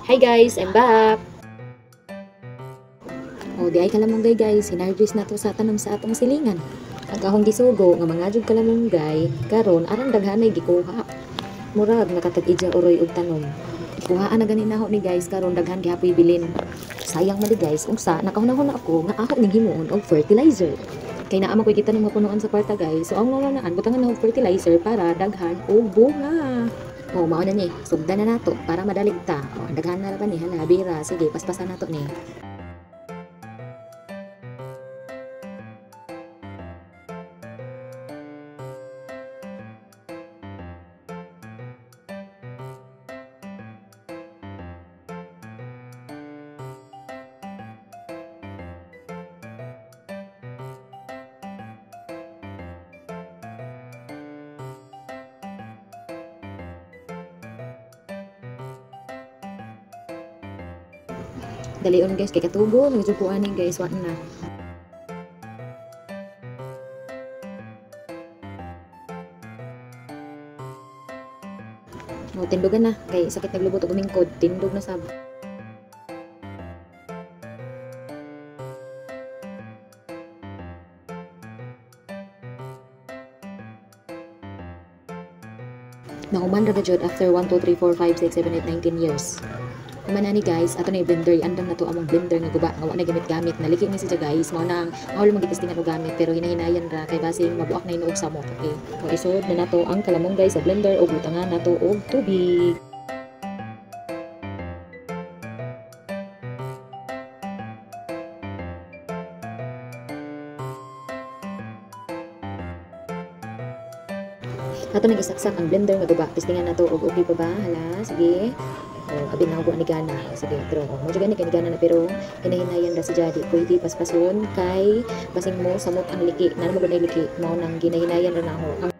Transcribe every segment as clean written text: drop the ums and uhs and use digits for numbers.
Hi guys, I'm back. O di ay kalamonggay guys, hinarvest na to sa tanom sa atong silingan. Ang kahong gisugo nga mga jud kalamonggay, karon arang daghanay gikuha. Murag nakatag-idya uroy og tanom. Kuhaan na ganin naho ni guys karon daghan gihapoy bilin. Sayang man di guys, unsa nakahunahon na ako nga ako ning himuon og fertilizer. Kay naa man koy kita nga punuan sa kwarta guys. So ang nanganaan butangan na og fertilizer para daghan og bunga. O mao na ni, sugdan na nato para madalig ta. O daghan na ra ba ni hala bira. Sige, paspasan nato ni. Dalion guys kay katugo, nagjukuan ni guys wa na. O tindugan na kay sakit naglubot og umingkod, tindog na sab. Nahuman ra jud after 1 2 3 4 5 6 7 8 19 years. Kumana ni guys, ato na yung blender, andam na to among blender nga guba, nga wala na gamit-gamit, naliki ni siya guys, mao nang mahal magitestingan og gamit, pero hinahinayan ra kay basing mabuak na inuog sa mo. Okay. O isod na nato ang kalamonggay sa blender ug butangan nato og tubig. Ato nang isaksak ang blender nga guba, testingan nato og okay pa ba? Hala, sige. O abi na ni gana. Sige, pero mo jud gani kay gana na pero hinahinayan ra si jadi. Pwede paspason kay basing mo samot ang liki. Nana mo gud liki, mao nang ginahinayan ra nako.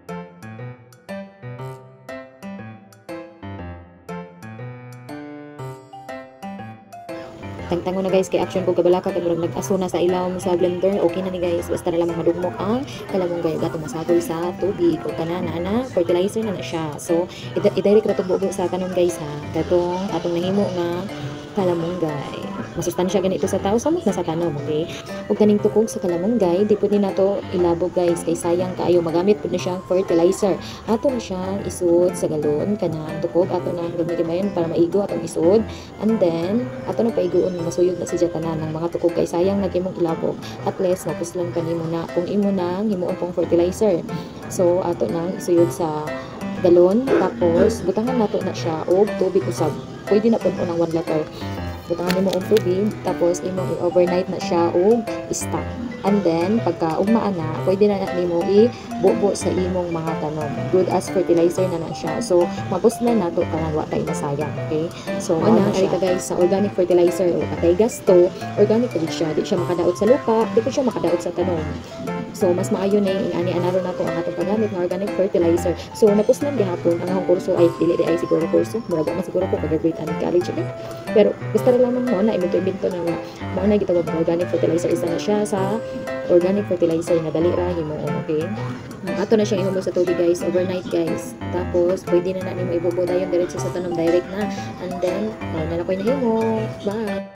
Tangtango na guys kay action ko kabalaka kay murag nag-aso na sa ilawom sa blender. Okay na ni guys, basta na lamang madugmok ang kalamonggay gato masagoy sa tubig o tanan na fertilizer na siya. So i-direct ra to bugo sa kanon guys ha. Katong atong nahimo nga kalamonggay. Masustansya ganito sa tao samot na sa tanom, okay? Ug kaning tukog sa kalamonggay, di pud ni nato ilabog guys kay sayang kaayo magamit pud na siyang fertilizer. Ato na siyang isud sa galon kanang tukog ato na gamitin para maigo atong isud. And then ato na paiguon masuyod na siya tanan ng mga tukog kay sayang nagimong ilabog. At least napuslan pa nimo na kung imo nang himuon pong fertilizer. So ato nang isuyod sa galon tapos butangan nato na siya og tubig usab. Pwede na pud ng 1 liter. Butangan nimo og tubig tapos imo i-overnight na siya og stock. And then pagka ugmaan na, pwede na nimo ibubo sa imong mga tanom. Good as fertilizer na siya. So mapuslan nato kanang wa tay masayang, okay? So ana kay ka guys sa organic fertilizer o patay gasto, organic din siya. Di siya makadaot sa lupa, di ko siya makadaot sa tanom. So mas maayo na yung ani-anaro na to ang atong paggamit ng organic fertilizer. So napuslan gihapon ang akong kurso ay dili ay siguro kurso, murag man siguro ko graduate and college ni. Pero gusto ra lamang mo na imbento na nga mao na gitawag organic fertilizer isa na siya sa organic fertilizer na dali ra himuon, okay? Ato na siyang ihumog sa tubig guys, overnight guys. Tapos pwede na nimo ibubo dayon diretso sa tanom direct na. And then na koy nahimo. Bye.